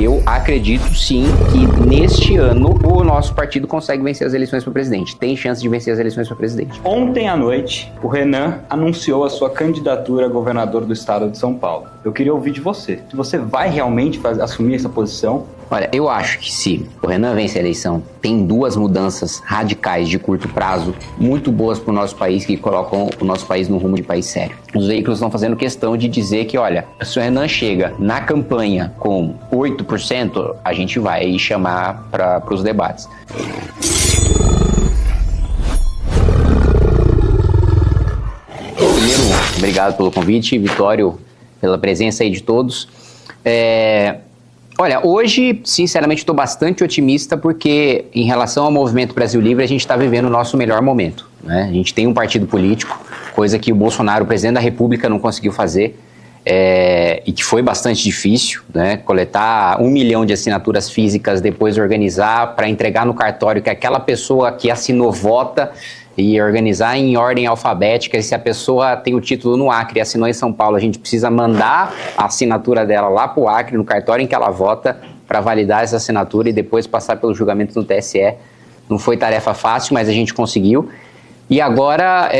Eu acredito sim que neste ano o nosso partido consegue vencer as eleições para presidente. Tem chance de vencer as eleições para presidente. Ontem à noite, o Renan anunciou a sua candidatura a governador do estado de São Paulo. Eu queria ouvir de você. Você vai realmente assumir essa posição? Olha, eu acho que se o Renan vence a eleição, tem duas mudanças radicais de curto prazo muito boas para o nosso país, que colocam o nosso país no rumo de país sério. Os veículos estão fazendo questão de dizer que, olha, se o Renan chega na campanha com 8%, a gente vai chamar para os debates. Primeiro, obrigado pelo convite, Vitório, pela presença aí de todos. Olha, hoje, sinceramente, estou bastante otimista porque, em relação ao Movimento Brasil Livre, a gente está vivendo o nosso melhor momento, né? A gente tem um partido político, coisa que o Bolsonaro, o presidente da República, não conseguiu fazer e que foi bastante difícil, né? Coletar 1 milhão de assinaturas físicas, depois organizar para entregar no cartório que aquela pessoa que assinou vota e organizar em ordem alfabética. E se a pessoa tem o título no Acre e assinou em São Paulo, a gente precisa mandar a assinatura dela lá para o Acre, no cartório em que ela vota, para validar essa assinatura e depois passar pelo julgamento no TSE. Não foi tarefa fácil, mas a gente conseguiu. E agora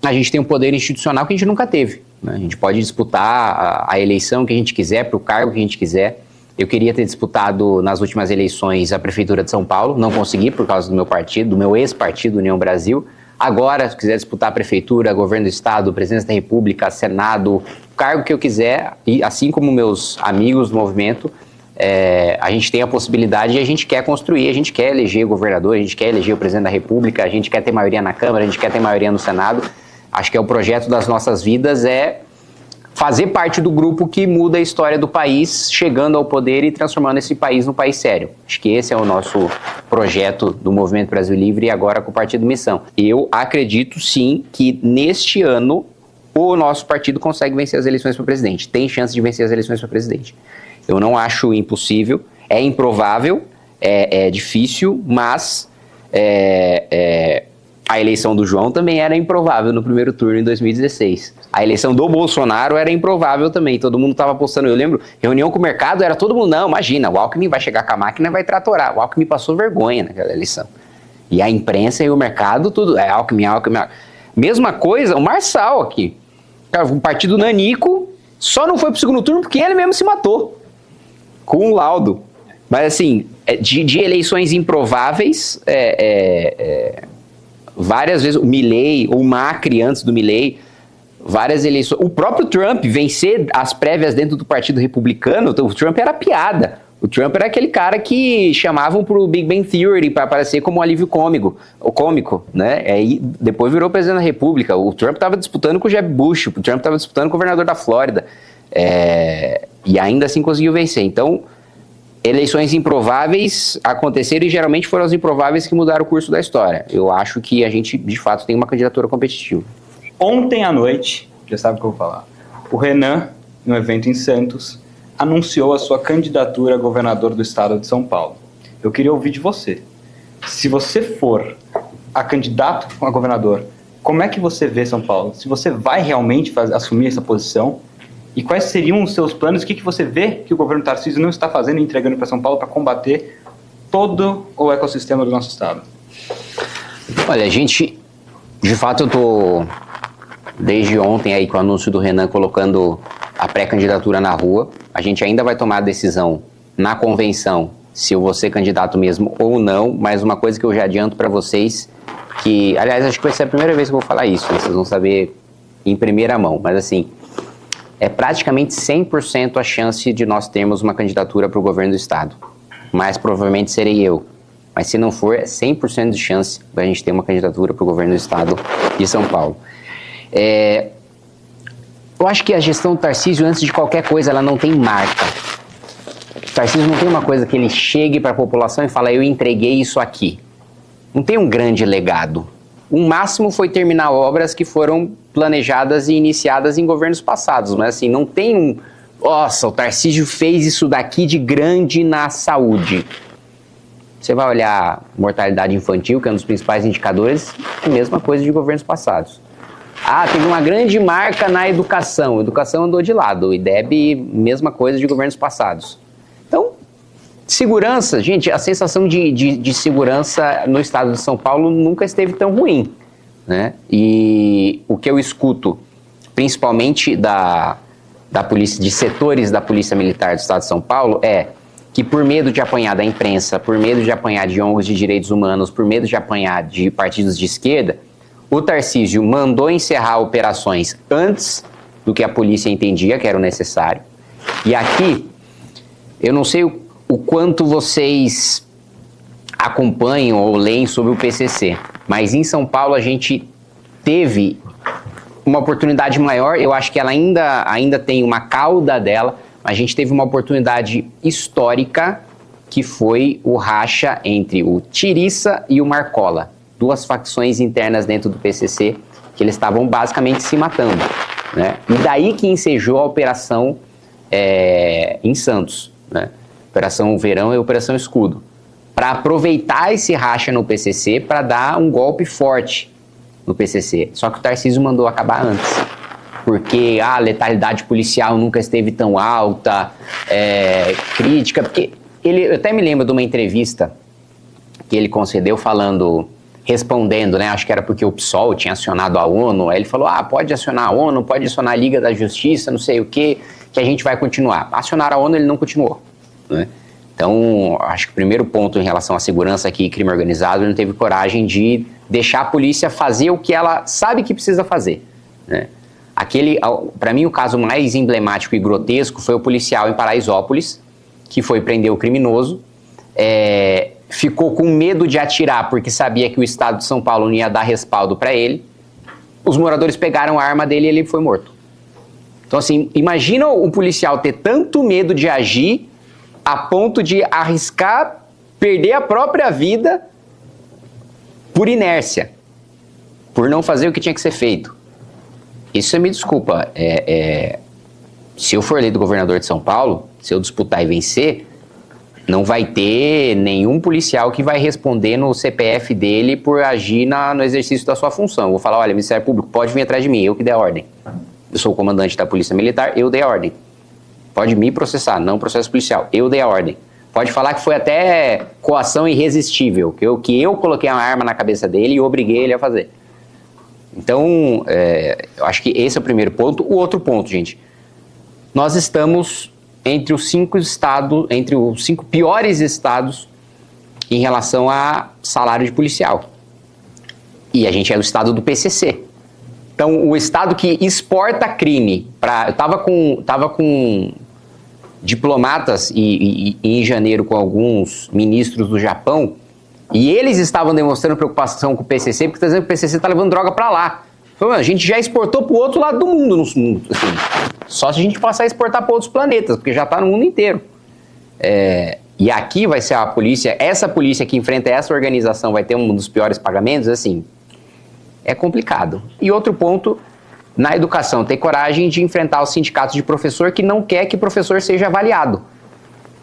a gente tem um poder institucional que a gente nunca teve, né? A gente pode disputar a eleição que a gente quiser, para o cargo que a gente quiser. Eu queria ter disputado nas últimas eleições a Prefeitura de São Paulo, não consegui por causa do meu partido, do meu ex-partido, União Brasil. Agora, se quiser disputar a Prefeitura, Governo do Estado, Presidência da República, Senado, o cargo que eu quiser, e assim como meus amigos do movimento, a gente tem a possibilidade e a gente quer construir, a gente quer eleger o governador, a gente quer eleger o Presidente da República, a gente quer ter maioria na Câmara, a gente quer ter maioria no Senado. Acho que o projeto das nossas vidas fazer parte do grupo que muda a história do país, chegando ao poder e transformando esse país num país sério. Acho que esse é o nosso projeto do Movimento Brasil Livre e agora com o Partido Missão. Eu acredito sim que neste ano o nosso partido consegue vencer as eleições para presidente. Tem chance de vencer as eleições para presidente. Eu não acho impossível, é improvável, é difícil, mas a eleição do João também era improvável no primeiro turno em 2016. A eleição do Bolsonaro era improvável também. Todo mundo estava apostando. Eu lembro, reunião com o mercado, era todo mundo, não, imagina, o Alckmin vai chegar com a máquina e vai tratorar. O Alckmin passou vergonha naquela eleição. E a imprensa e o mercado, tudo, Alckmin. Mesma coisa, o Marçal aqui. Um partido nanico, só não foi pro segundo turno porque ele mesmo se matou. Com um laudo. Mas assim, de eleições improváveis, várias vezes o Milley, ou o Macri antes do Milley, várias eleições. O próprio Trump vencer as prévias dentro do Partido Republicano, o Trump era piada. O Trump era aquele cara que chamavam pro Big Bang Theory para aparecer como um alívio cômico, né? Aí depois virou presidente da República. O Trump estava disputando com o Jeb Bush, o Trump estava disputando com o governador da Flórida. E ainda assim conseguiu vencer. Então, eleições improváveis aconteceram e geralmente foram as improváveis que mudaram o curso da história. Eu acho que a gente, de fato, tem uma candidatura competitiva. Ontem à noite, já sabe o que eu vou falar, o Renan, no evento em Santos, anunciou a sua candidatura a governador do estado de São Paulo. Eu queria ouvir de você. Se você for a candidato a governador, como é que você vê São Paulo? Se você vai realmente assumir essa posição? E quais seriam os seus planos? O que você vê que o governo Tarcísio não está fazendo e entregando para São Paulo para combater todo o ecossistema do nosso estado? Olha, de fato eu estou desde ontem aí com o anúncio do Renan colocando a pré-candidatura na rua. A gente ainda vai tomar a decisão na convenção se eu vou ser candidato mesmo ou não, mas uma coisa que eu já adianto para vocês, que, aliás, acho que vai ser a primeira vez que eu vou falar isso, vocês vão saber em primeira mão, mas assim, é praticamente 100% a chance de nós termos uma candidatura para o governo do estado. Mais provavelmente serei eu. Mas se não for, é 100% de chance da gente ter uma candidatura para o governo do estado de São Paulo. Eu acho que a gestão do Tarcísio, antes de qualquer coisa, ela não tem marca. O Tarcísio não tem uma coisa que ele chegue para a população e fala, eu entreguei isso aqui. Não tem um grande legado. O máximo foi terminar obras que foram planejadas e iniciadas em governos passados, mas assim, não tem nossa, o Tarcísio fez isso daqui de grande na saúde. Você vai olhar mortalidade infantil, que é um dos principais indicadores, a mesma coisa de governos passados. Teve uma grande marca na educação, a educação andou de lado, o IDEB, mesma coisa de governos passados. Então, Segurança, gente, a sensação de segurança no estado de São Paulo nunca esteve tão ruim, né? E o que eu escuto, principalmente da polícia, de setores da Polícia Militar do estado de São Paulo, é que por medo de apanhar da imprensa, por medo de apanhar de ONGs de direitos humanos, por medo de apanhar de partidos de esquerda, o Tarcísio mandou encerrar operações antes do que a polícia entendia que era o necessário. E aqui, eu não sei o quanto vocês acompanham ou leem sobre o PCC, mas em São Paulo a gente teve uma oportunidade maior, eu acho que ela ainda tem uma cauda dela, mas a gente teve uma oportunidade histórica que foi o racha entre o Tiriça e o Marcola, duas facções internas dentro do PCC que eles estavam basicamente se matando, né? E daí que ensejou a operação em Santos, né? Operação Verão e Operação Escudo, para aproveitar esse racha no PCC para dar um golpe forte no PCC. Só que o Tarcísio mandou acabar antes, porque a letalidade policial nunca esteve tão alta, crítica, porque eu até me lembro de uma entrevista que ele concedeu respondendo, né, acho que era porque o PSOL tinha acionado a ONU, aí ele falou, pode acionar a ONU, pode acionar a Liga da Justiça, não sei o que a gente vai continuar. Acionaram a ONU, ele não continuou, né? Então, acho que o primeiro ponto em relação à segurança aqui e crime organizado, ele não teve coragem de deixar a polícia fazer o que ela sabe que precisa fazer, né? Para mim, o caso mais emblemático e grotesco foi o policial em Paraisópolis, que foi prender o criminoso, ficou com medo de atirar porque sabia que o estado de São Paulo não ia dar respaldo para ele. Os moradores pegaram a arma dele e ele foi morto. Então, assim, imagina um policial ter tanto medo de agir a ponto de arriscar perder a própria vida por inércia, por não fazer o que tinha que ser feito. Isso, você me desculpa, se eu for eleito governador de São Paulo, se eu disputar e vencer, não vai ter nenhum policial que vai responder no CPF dele por agir no exercício da sua função. Eu vou falar, olha, Ministério Público, pode vir atrás de mim, eu que dei a ordem. Eu sou o comandante da Polícia Militar, eu dei a ordem. Pode me processar, não processo policial, eu dei a ordem. Pode falar que foi até coação irresistível, que eu coloquei uma arma na cabeça dele e obriguei ele a fazer. Então, eu acho que esse é o primeiro ponto. O outro ponto, gente, nós estamos entre os 5 piores estados em relação a salário de policial. E a gente é o estado do PCC. Então, o estado que exporta crime, eu tava com diplomatas em janeiro com alguns ministros do Japão, e eles estavam demonstrando preocupação com o PCC, porque o PCC está levando droga para lá. Então, a gente já exportou para o outro lado do mundo, assim, só se a gente passar a exportar para outros planetas, porque já está no mundo inteiro. E aqui vai ser essa polícia que enfrenta essa organização vai ter um dos piores pagamentos, assim, é complicado. E outro ponto, na educação, ter coragem de enfrentar os sindicatos de professor que não quer que professor seja avaliado.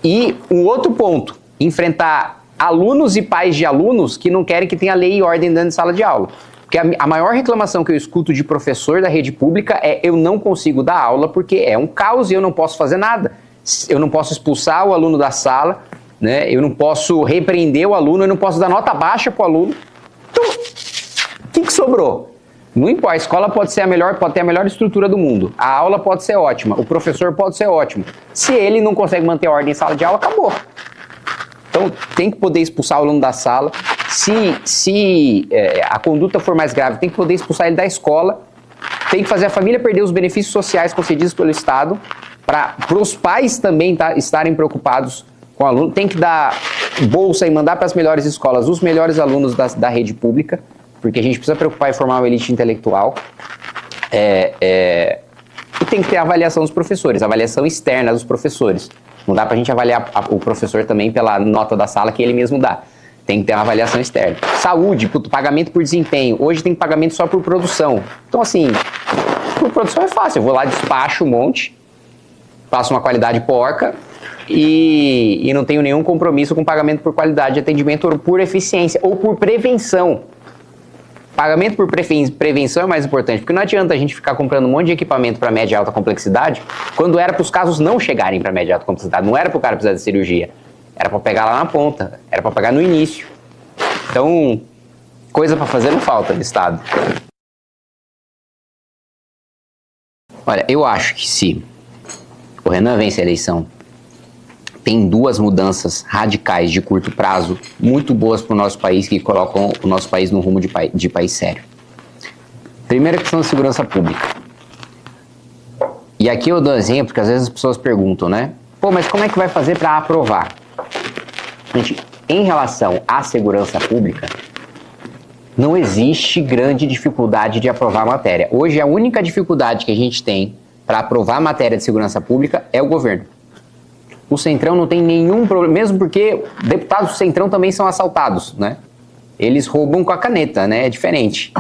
E um outro ponto, enfrentar alunos e pais de alunos que não querem que tenha lei e ordem dentro de sala de aula. Porque a maior reclamação que eu escuto de professor da rede pública é eu não consigo dar aula porque é um caos e eu não posso fazer nada. Eu não posso expulsar o aluno da sala, né? Eu não posso repreender o aluno, eu não posso dar nota baixa para o aluno. Então, o que sobrou? Não importa, a escola pode ter a melhor estrutura do mundo, a aula pode ser ótima, o professor pode ser ótimo. Se ele não consegue manter a ordem em sala de aula, acabou. Então, tem que poder expulsar o aluno da sala. Se a conduta for mais grave, tem que poder expulsar ele da escola. Tem que fazer a família perder os benefícios sociais concedidos pelo Estado, para os pais também estarem preocupados com o aluno. Tem que dar bolsa e mandar para as melhores escolas os melhores alunos da rede pública, porque a gente precisa preocupar em formar uma elite intelectual. E tem que ter a avaliação dos professores, avaliação externa dos professores. Não dá pra gente avaliar o professor também pela nota da sala que ele mesmo dá. Tem que ter uma avaliação externa. Saúde, pagamento por desempenho. Hoje tem pagamento só por produção. Então, assim, por produção é fácil. Eu vou lá, despacho um monte, faço uma qualidade porca e não tenho nenhum compromisso com pagamento por qualidade de atendimento ou por eficiência ou por prevenção. Pagamento por prevenção é mais importante, porque não adianta a gente ficar comprando um monte de equipamento para média e alta complexidade, quando era para os casos não chegarem para média e alta complexidade, não era para o cara precisar de cirurgia. Era para pegar lá na ponta, era para pegar no início. Então, coisa para fazer não falta no Estado. Olha, eu acho que se o Renan vence a eleição, tem duas mudanças radicais de curto prazo, muito boas para o nosso país, que colocam o nosso país no rumo de país sério. Primeira questão da segurança pública. E aqui eu dou exemplo, que às vezes as pessoas perguntam, né? Pô, mas como é que vai fazer para aprovar? Gente, em relação à segurança pública, não existe grande dificuldade de aprovar a matéria. Hoje, a única dificuldade que a gente tem para aprovar a matéria de segurança pública é o governo. O Centrão não tem nenhum problema, mesmo porque deputados do Centrão também são assaltados, né? Eles roubam com a caneta, né? É diferente.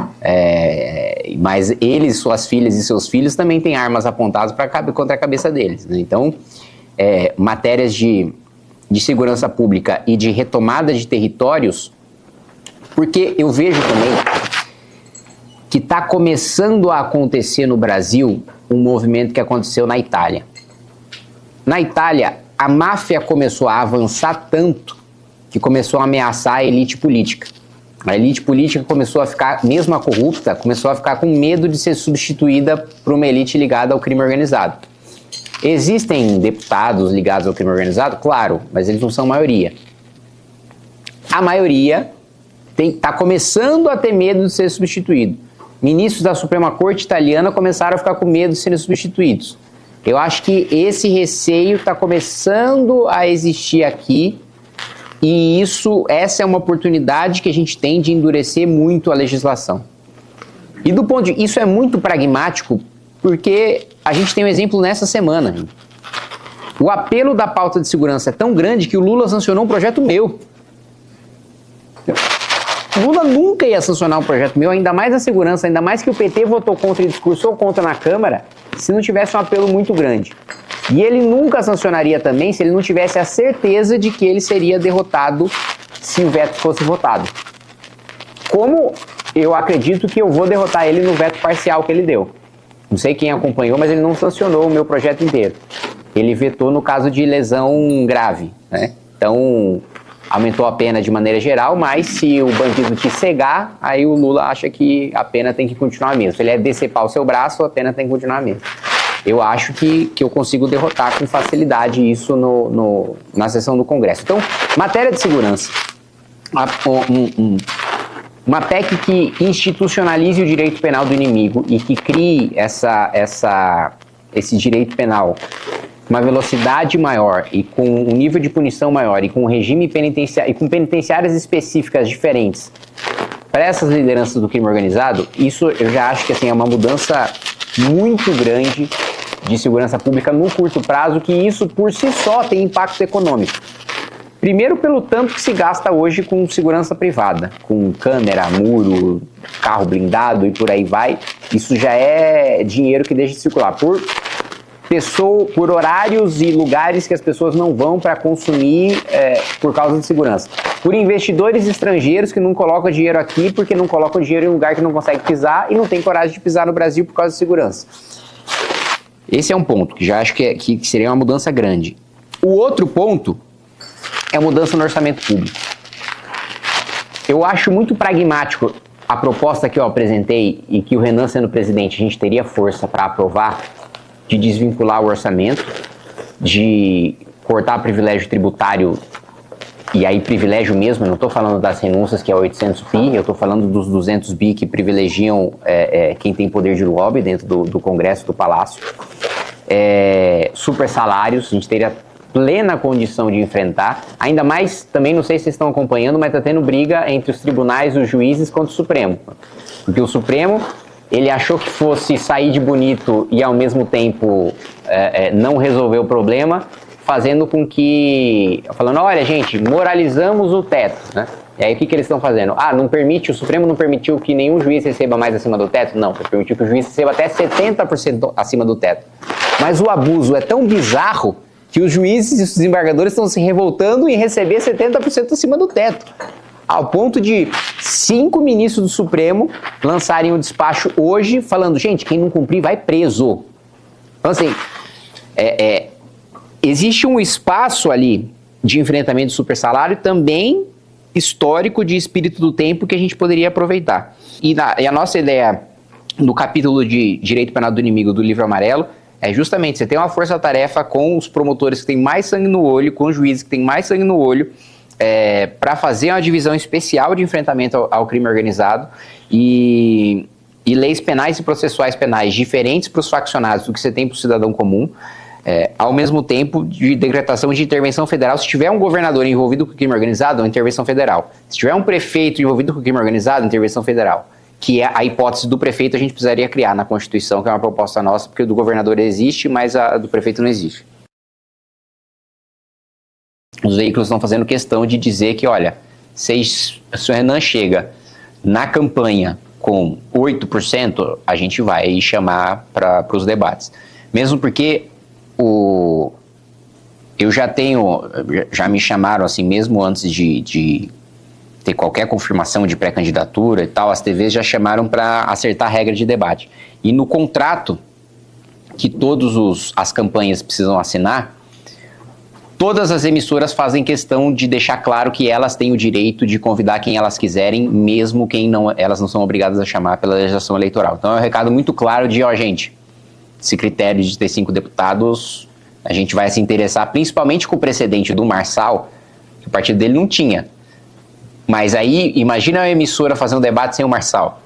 Mas eles, suas filhas e seus filhos também têm armas apontadas contra a cabeça deles, né? Então, matérias de segurança pública e de retomada de territórios, porque eu vejo também que está começando a acontecer no Brasil um movimento que aconteceu na Itália. Na Itália, a máfia começou a avançar tanto que começou a ameaçar a elite política. A elite política começou a ficar, mesmo a corrupta, começou a ficar com medo de ser substituída por uma elite ligada ao crime organizado. Existem deputados ligados ao crime organizado? Claro, mas eles não são a maioria. A maioria está começando a ter medo de ser substituído. Ministros da Suprema Corte italiana começaram a ficar com medo de serem substituídos. Eu acho que esse receio está começando a existir aqui e essa é uma oportunidade que a gente tem de endurecer muito a legislação. E do ponto de isso é muito pragmático, porque a gente tem um exemplo nessa semana. O apelo da pauta de segurança é tão grande que o Lula sancionou um projeto meu. O Lula nunca ia sancionar um projeto meu, ainda mais a segurança, ainda mais que o PT votou contra e discursou contra na Câmara, se não tivesse um apelo muito grande. E ele nunca sancionaria também se ele não tivesse a certeza de que ele seria derrotado se o veto fosse votado. Como eu acredito que eu vou derrotar ele no veto parcial que ele deu. Não sei quem acompanhou, mas ele não sancionou o meu projeto inteiro. Ele vetou no caso de lesão grave, né? Então, aumentou a pena de maneira geral, mas se o bandido te cegar, aí o Lula acha que a pena tem que continuar a mesma. Se ele decepar o seu braço, a pena tem que continuar a mesma. Eu acho que eu consigo derrotar com facilidade isso na sessão do Congresso. Então, matéria de segurança. Uma PEC que institucionalize o direito penal do inimigo e que crie esse direito penal com uma velocidade maior e com um nível de punição maior e com um regime penitenciário e com penitenciárias específicas diferentes para essas lideranças do crime organizado, isso eu já acho que assim, é uma mudança muito grande de segurança pública no curto prazo, que isso por si só tem impacto econômico. Primeiro pelo tanto que se gasta hoje com segurança privada, com câmera, muro, carro blindado e por aí vai. Isso já é dinheiro que deixa de circular por horários e lugares que as pessoas não vão para consumir por causa de segurança. Por investidores estrangeiros que não colocam dinheiro aqui porque não colocam dinheiro em um lugar que não consegue pisar e não tem coragem de pisar no Brasil por causa de segurança. Esse é um ponto que já acho que seria uma mudança grande. O outro ponto é a mudança no orçamento público. Eu acho muito pragmático a proposta que eu apresentei e que o Renan, sendo presidente, a gente teria força para aprovar, de desvincular o orçamento, de cortar privilégio tributário, e aí privilégio mesmo, eu não estou falando das renúncias que é 800 bi, eu estou falando dos 200 bi que privilegiam quem tem poder de lobby dentro do Congresso, do Palácio. Super salários, a gente teria plena condição de enfrentar, ainda mais, também não sei se vocês estão acompanhando, mas está tendo briga entre os tribunais, os juízes contra o Supremo, porque o Supremo, ele achou que fosse sair de bonito e ao mesmo tempo não resolver o problema, fazendo com que, falando, olha gente, moralizamos o teto, né? E aí o que eles estão fazendo? O Supremo não permitiu que nenhum juiz receba mais acima do teto? Não, permitiu que o juiz receba até 70% acima do teto. Mas o abuso é tão bizarro que os juízes e os desembargadores estão se revoltando em receber 70% acima do teto. Ao ponto de 5 ministros do Supremo lançarem um despacho hoje falando, gente, quem não cumprir vai preso. Então assim, existe um espaço ali de enfrentamento do supersalário, também histórico de espírito do tempo que a gente poderia aproveitar. E a nossa ideia no capítulo de Direito Penal do Inimigo do Livro Amarelo é justamente você ter uma força-tarefa com os promotores que têm mais sangue no olho, com os juízes que têm mais sangue no olho, para fazer uma divisão especial de enfrentamento ao crime organizado e leis penais e processuais penais diferentes para os faccionados do que você tem para o cidadão comum, ao mesmo tempo de decretação de intervenção federal. Se tiver um governador envolvido com crime organizado, é uma intervenção federal. Se tiver um prefeito envolvido com crime organizado, é intervenção federal. Que é a hipótese do prefeito, a gente precisaria criar na Constituição, que é uma proposta nossa, porque o do governador existe, mas a do prefeito não existe. Os veículos estão fazendo questão de dizer que, olha, se o Renan chega na campanha com 8%, a gente vai chamar para os debates. Mesmo porque já me chamaram assim, mesmo antes de ter qualquer confirmação de pré-candidatura e tal, as TVs já chamaram para acertar a regra de debate. E no contrato que todas as campanhas precisam assinar, todas as emissoras fazem questão de deixar claro que elas têm o direito de convidar quem elas quiserem, mesmo elas não são obrigadas a chamar pela legislação eleitoral. Então é um recado muito claro de, gente, esse critério de ter 5 deputados, a gente vai se interessar principalmente com o precedente do Marçal, que o partido dele não tinha. Mas aí, imagina a emissora fazer um debate sem o Marçal.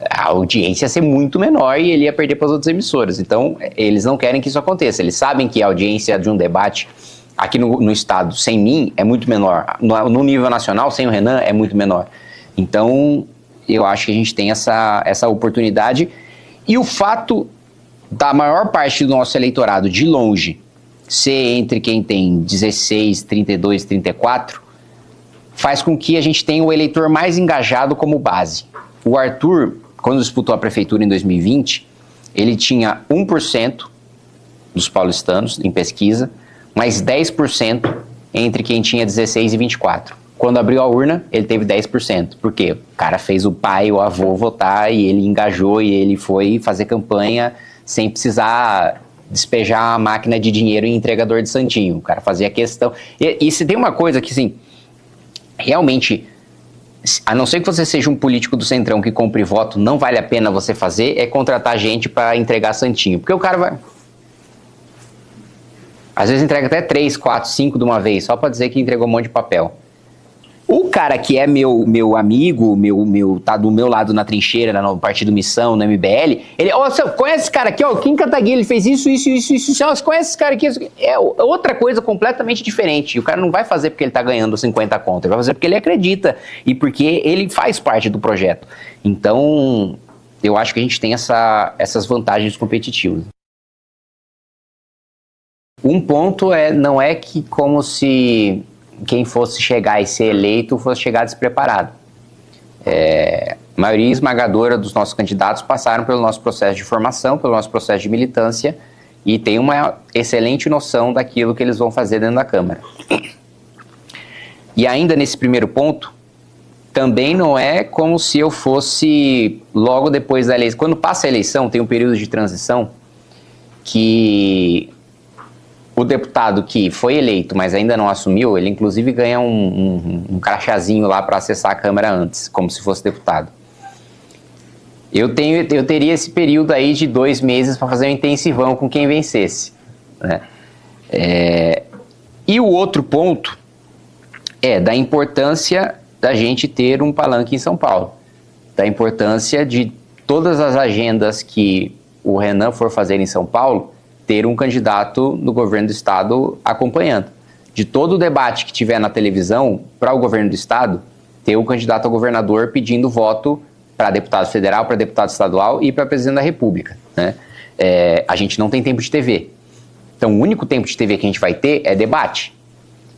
A audiência ia ser muito menor e ele ia perder para as outras emissoras. Então, eles não querem que isso aconteça. Eles sabem que a audiência de um debate aqui no estado, sem mim, é muito menor. No nível nacional, sem o Renan, é muito menor. Então, eu acho que a gente tem essa oportunidade. E o fato da maior parte do nosso eleitorado, de longe, ser entre quem tem 16, 32, 34, faz com que a gente tenha o eleitor mais engajado como base. O Arthur, quando disputou a prefeitura em 2020, ele tinha 1% dos paulistanos em pesquisa, mais 10% entre quem tinha 16 e 24. Quando abriu a urna, ele teve 10%. Por quê? O cara fez o pai, o avô votar e ele engajou e ele foi fazer campanha sem precisar despejar a máquina de dinheiro em entregador de santinho. O cara fazia questão. E se tem uma coisa que, assim, realmente, a não ser que você seja um político do Centrão que compre voto, não vale a pena você fazer, é contratar gente para entregar santinho. Porque o cara vai... Às vezes entrega até 3, 4, 5 de uma vez, só para dizer que entregou um monte de papel. O cara que é meu amigo, tá do meu lado na trincheira, no Partido Missão, no MBL, ele, você conhece esse cara aqui, Kim Kataguiri, ele fez isso, você conhece esse cara aqui? É outra coisa completamente diferente. O cara não vai fazer porque ele tá ganhando 50 conto, ele vai fazer porque ele acredita e porque ele faz parte do projeto. Então, eu acho que a gente tem essas vantagens competitivas. Um ponto não é que como se quem fosse chegar e ser eleito fosse chegar despreparado. A maioria esmagadora dos nossos candidatos passaram pelo nosso processo de formação, pelo nosso processo de militância e tem uma excelente noção daquilo que eles vão fazer dentro da Câmara. E ainda nesse primeiro ponto, também não é como se eu fosse logo depois da eleição. Quando passa a eleição, tem um período de transição que o deputado que foi eleito, mas ainda não assumiu, ele inclusive ganha um crachazinho lá para acessar a Câmara antes, como se fosse deputado. Eu teria esse período aí de 2 meses para fazer um intensivão com quem vencesse, né? E o outro ponto é da importância da gente ter um palanque em São Paulo, da importância de todas as agendas que o Renan for fazer em São Paulo, ter um candidato no governo do estado acompanhando. De todo o debate que tiver na televisão para o governo do estado, ter um candidato a governador pedindo voto para deputado federal, para deputado estadual e para presidente da república, né? A gente não tem tempo de TV. Então o único tempo de TV que a gente vai ter é debate.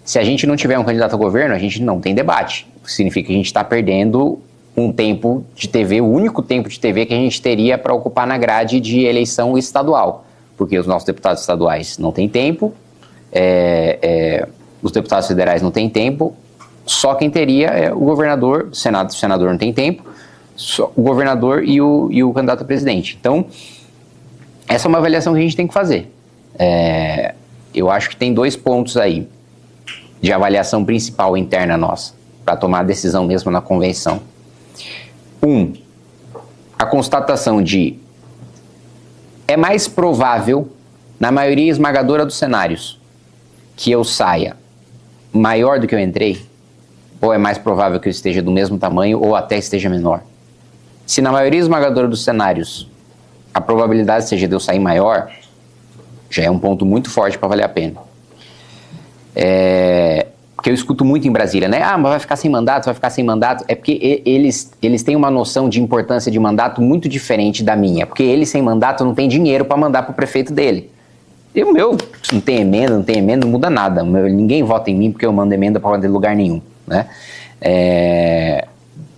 Se a gente não tiver um candidato a governo, a gente não tem debate. Significa que a gente está perdendo um tempo de TV, o único tempo de TV que a gente teria para ocupar na grade de eleição estadual. Porque os nossos deputados estaduais não têm tempo, os deputados federais não têm tempo, só quem teria é o governador, o senador não tem tempo, só o governador e o candidato a presidente. Então, essa é uma avaliação que a gente tem que fazer. Eu acho que tem 2 pontos aí. de avaliação principal interna nossa, para tomar a decisão mesmo na convenção. A constatação de é mais provável, na maioria esmagadora dos cenários, que eu saia maior do que eu entrei, ou é mais provável que eu esteja do mesmo tamanho ou até esteja menor. Se na maioria esmagadora dos cenários a probabilidade seja de eu sair maior, já é um ponto muito forte para valer a pena. Porque eu escuto muito em Brasília, né? Ah, mas vai ficar sem mandato, vai ficar sem mandato. É porque eles têm uma noção de importância de mandato muito diferente da minha. Porque ele sem mandato não tem dinheiro para mandar para o prefeito dele. E o meu, não tem emenda, não muda nada. Ninguém vota em mim porque eu mando emenda para lugar nenhum, né?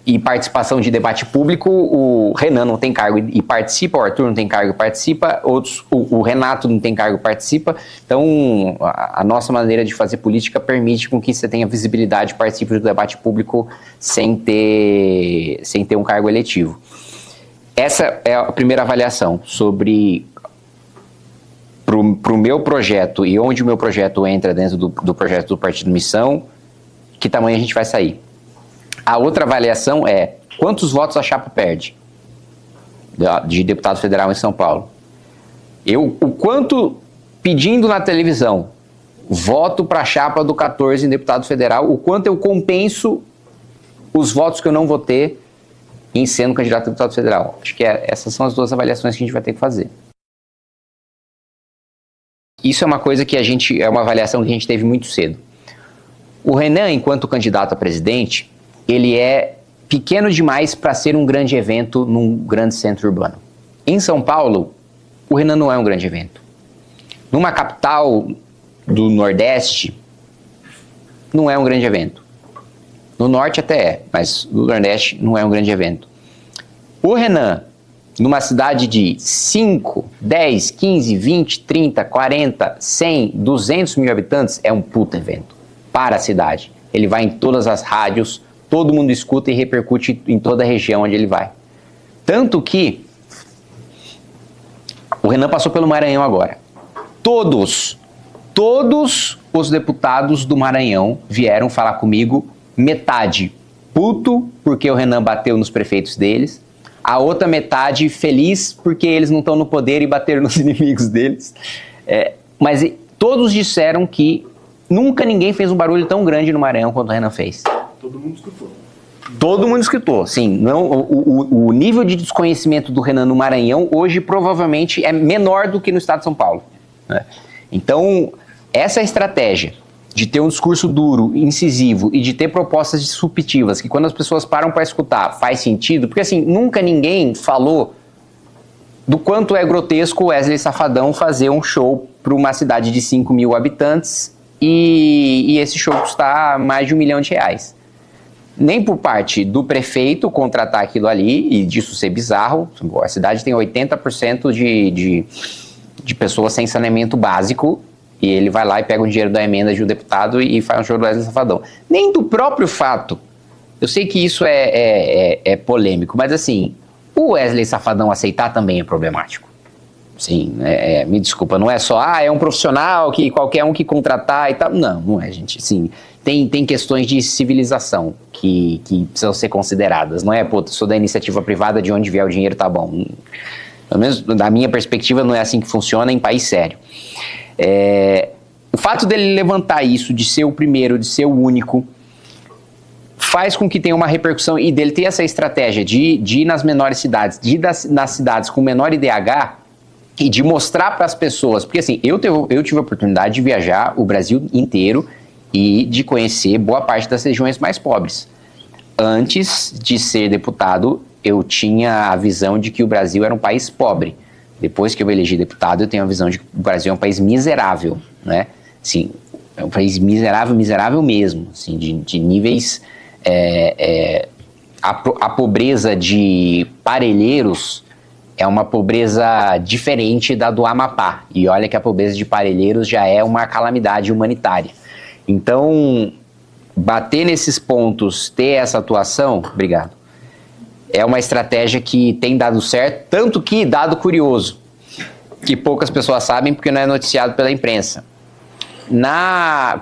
E participação de debate público, o Renan não tem cargo e participa, o Arthur não tem cargo e participa, o Renato não tem cargo e participa. Então, a nossa maneira de fazer política permite com que você tenha visibilidade e participe do debate público sem ter um cargo eletivo. Essa é a primeira avaliação sobre para o meu projeto e onde o meu projeto entra dentro do projeto do Partido Missão, que tamanho a gente vai sair. A outra avaliação é quantos votos a chapa perde de deputado federal em São Paulo. O quanto, pedindo na televisão, voto para a chapa do 14 em deputado federal, o quanto eu compenso os votos que eu não vou ter em sendo candidato a deputado federal. Acho que essas são as duas avaliações que a gente vai ter que fazer. Isso é uma coisa que é uma avaliação que a gente teve muito cedo. O Renan, enquanto candidato a presidente, ele é pequeno demais para ser um grande evento num grande centro urbano. Em São Paulo, o Renan não é um grande evento. Numa capital do Nordeste, não é um grande evento. No Norte até é, mas no Nordeste não é um grande evento. O Renan, numa cidade de 5, 10, 15, 20, 30, 40, 100, 200 mil habitantes, é um puta evento para a cidade. Ele vai em todas as rádios, todo mundo escuta e repercute em toda a região onde ele vai. Tanto que o Renan passou pelo Maranhão agora. Todos os deputados do Maranhão vieram falar comigo, metade puto porque o Renan bateu nos prefeitos deles, a outra metade feliz porque eles não estão no poder e bateram nos inimigos deles. Mas todos disseram que nunca ninguém fez um barulho tão grande no Maranhão quanto o Renan fez. Todo mundo escutou. Todo mundo escutou, sim. Não, o nível de desconhecimento do Renan no Maranhão hoje provavelmente é menor do que no estado de São Paulo, né? Então, essa estratégia de ter um discurso duro, incisivo e de ter propostas disruptivas que quando as pessoas param para escutar faz sentido, porque assim, nunca ninguém falou do quanto é grotesco o Wesley Safadão fazer um show para uma cidade de 5 mil habitantes e esse show custar mais de R$1 milhão. Nem por parte do prefeito contratar aquilo ali, e disso ser bizarro. A cidade tem 80% de pessoas sem saneamento básico, e ele vai lá e pega o dinheiro da emenda de um deputado e faz um show do Wesley Safadão. Nem do próprio fato, eu sei que isso é polêmico, mas assim, o Wesley Safadão aceitar também é problemático. Sim, me desculpa, não é só, é um profissional que qualquer um que contratar e tal. Não é, gente. Sim, tem questões de civilização que precisam ser consideradas. Não é, sou da iniciativa privada, de onde vier o dinheiro tá bom. Pelo menos da minha perspectiva, não é assim que funciona em país sério. O fato dele levantar isso, de ser o primeiro, de ser o único, faz com que tenha uma repercussão, e dele ter essa estratégia de ir nas menores cidades, de ir nas cidades com menor IDH, e de mostrar para as pessoas, porque assim, eu tive a oportunidade de viajar o Brasil inteiro e de conhecer boa parte das regiões mais pobres. Antes de ser deputado, eu tinha a visão de que o Brasil era um país pobre. Depois que eu elegi deputado, eu tenho a visão de que o Brasil é um país miserável, né? Sim, é um país miserável, miserável mesmo, assim, de níveis... A pobreza de Parelheiros é uma pobreza diferente da do Amapá. E olha que a pobreza de Parelheiros já é uma calamidade humanitária. Então, bater nesses pontos, ter essa atuação, obrigado, é uma estratégia que tem dado certo, tanto que, dado curioso, que poucas pessoas sabem porque não é noticiado pela imprensa.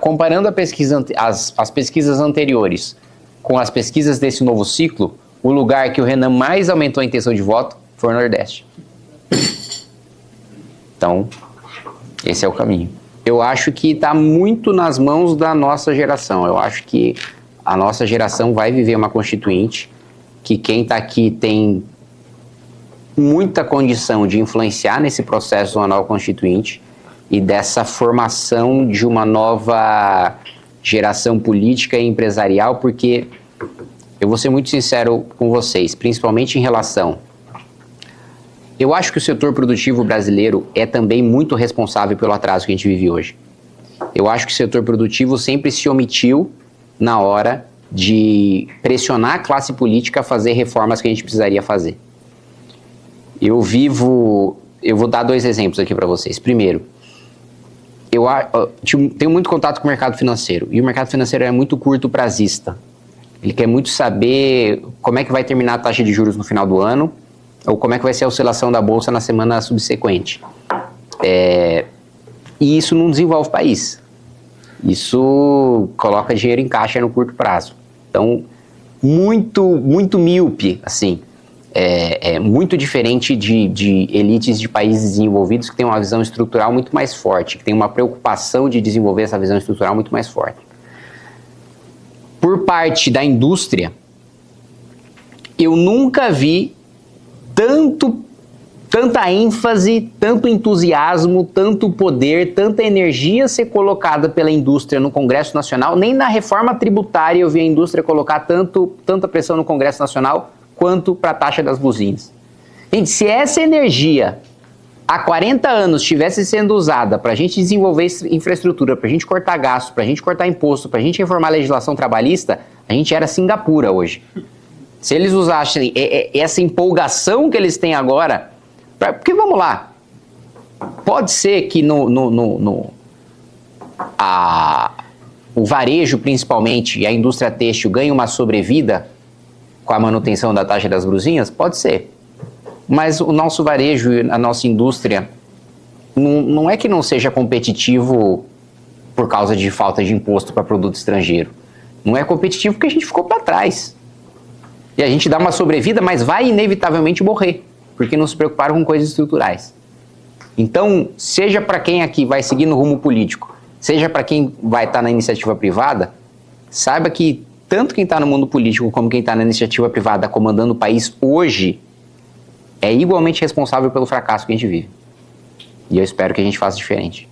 comparando as pesquisas anteriores com as pesquisas desse novo ciclo, o lugar que o Renan mais aumentou a intenção de voto foi o Nordeste. Então, esse é o caminho. Eu acho que está muito nas mãos da nossa geração. Eu acho que a nossa geração vai viver uma constituinte, que quem está aqui tem muita condição de influenciar nesse processo de uma nova constituinte e dessa formação de uma nova geração política e empresarial, porque eu vou ser muito sincero com vocês, principalmente em relação... Eu acho que o setor produtivo brasileiro é também muito responsável pelo atraso que a gente vive hoje. Eu acho que o setor produtivo sempre se omitiu na hora de pressionar a classe política a fazer reformas que a gente precisaria fazer. Eu vou dar 2 exemplos aqui para vocês. Primeiro, eu tenho muito contato com o mercado financeiro, e o mercado financeiro é muito curto prazista. Ele quer muito saber como é que vai terminar a taxa de juros no final do ano, ou como é que vai ser a oscilação da bolsa na semana subsequente. E isso não desenvolve o país. Isso coloca dinheiro em caixa no curto prazo. Então, muito míope, assim. Muito diferente de elites de países desenvolvidos que têm uma visão estrutural muito mais forte, que têm uma preocupação de desenvolver essa visão estrutural muito mais forte. Por parte da indústria, eu nunca vi tanta ênfase, tanto entusiasmo, tanto poder, tanta energia ser colocada pela indústria no Congresso Nacional. Nem na reforma tributária eu vi a indústria colocar tanta pressão no Congresso Nacional quanto para a taxa das buzinas. Gente, se essa energia há 40 anos estivesse sendo usada para a gente desenvolver infraestrutura, para a gente cortar gasto, para a gente cortar imposto, para a gente reformar a legislação trabalhista, a gente era Singapura hoje. Se eles usassem essa empolgação que eles têm agora... Porque, vamos lá, pode ser que o varejo, principalmente, e a indústria têxtil ganhe uma sobrevida com a manutenção da taxa das brusinhas? Pode ser. Mas o nosso varejo e a nossa indústria não é que não seja competitivo por causa de falta de imposto para produto estrangeiro. Não é competitivo porque a gente ficou para trás. E a gente dá uma sobrevida, mas vai inevitavelmente morrer, porque não se preocuparam com coisas estruturais. Então, seja para quem aqui vai seguir no rumo político, seja para quem vai estar na iniciativa privada, saiba que tanto quem está no mundo político como quem está na iniciativa privada comandando o país hoje é igualmente responsável pelo fracasso que a gente vive. E eu espero que a gente faça diferente.